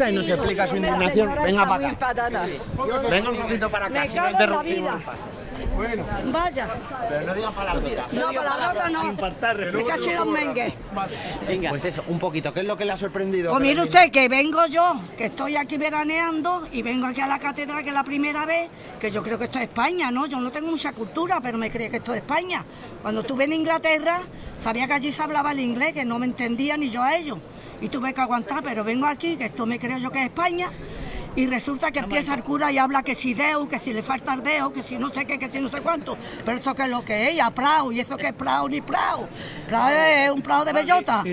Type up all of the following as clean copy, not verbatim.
entrevista y nos explica su indignación. Venga para acá. Venga un poquito para acá. Me cago en la vida. Bueno. Vaya. Pero no digan palabrotas. No, palabrotas no. Me caché los mengues. Venga. Pues eso, un poquito. ¿Qué es lo que le ha sorprendido? Pues mire usted que vengo yo, que estoy aquí veraneando y vengo aquí a la catedral, que es la primera vez, que yo creo que esto es España, ¿no? Yo no tengo mucha cultura, pero me creía que esto es España. Cuando estuve en Inglaterra, sabía que allí se hablaba el inglés, que no me entendía ni yo a ellos. Y tuve que aguantar, pero vengo aquí, que esto me creo yo que es España. Y resulta que empieza el cura y habla que si Deu, que si le falta el Deu, que si no sé qué, que si no sé cuánto. Pero esto que es lo que es, ya Prado, y eso que es Prado ni Prado. Prado es un Prado de bellota.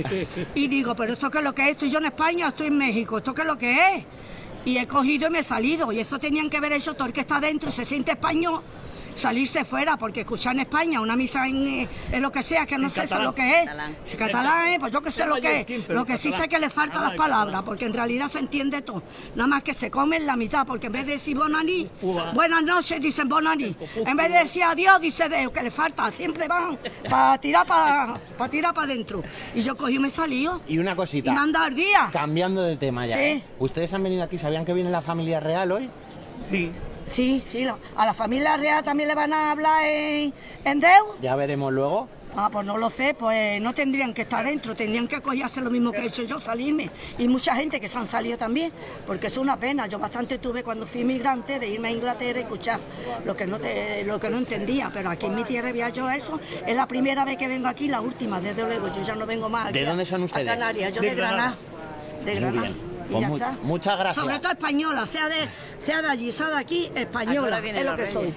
Y digo, pero esto que es lo que es, estoy yo en España, estoy en México, esto que es lo que es. Y he cogido y me he salido, y eso tenían que ver eso, todo el que está dentro y se siente español, salirse fuera, porque escuchar en España una misa en lo que sea, que no sé eso lo que es. Catalán, pues yo que sé lo que es. Lo que sí sé que le faltan las palabras, porque en realidad se entiende todo. Nada más que se comen la mitad, porque en vez de decir bonaní, buenas noches, dicen bonaní. En vez de decir adiós, dice Deu, que le falta. Siempre van para tirar para adentro. Y yo cogí y me salí. Y una cosita. Y me han dado el día. Cambiando de tema ya. Sí. ¿Ustedes han venido aquí? ¿Sabían que viene la familia real hoy? Sí. Sí, a la familia real también le van a hablar en Deu. Ya veremos luego. Ah, pues no lo sé, pues no tendrían que estar dentro, tendrían que hacer lo mismo que he hecho yo, salirme. Y mucha gente que se han salido también, porque es una pena. Yo bastante tuve cuando fui inmigrante de irme a Inglaterra y escuchar lo que no entendía, pero aquí en mi tierra había yo eso. Es la primera vez que vengo aquí, la última, desde luego, yo ya no vengo más aquí. ¿De dónde son ustedes? A Canarias, yo de Granada. De Granada. Y Pues ya está. Muchas gracias. Sobre todo española, sea de allí, sea de aquí, española, es lo que soy.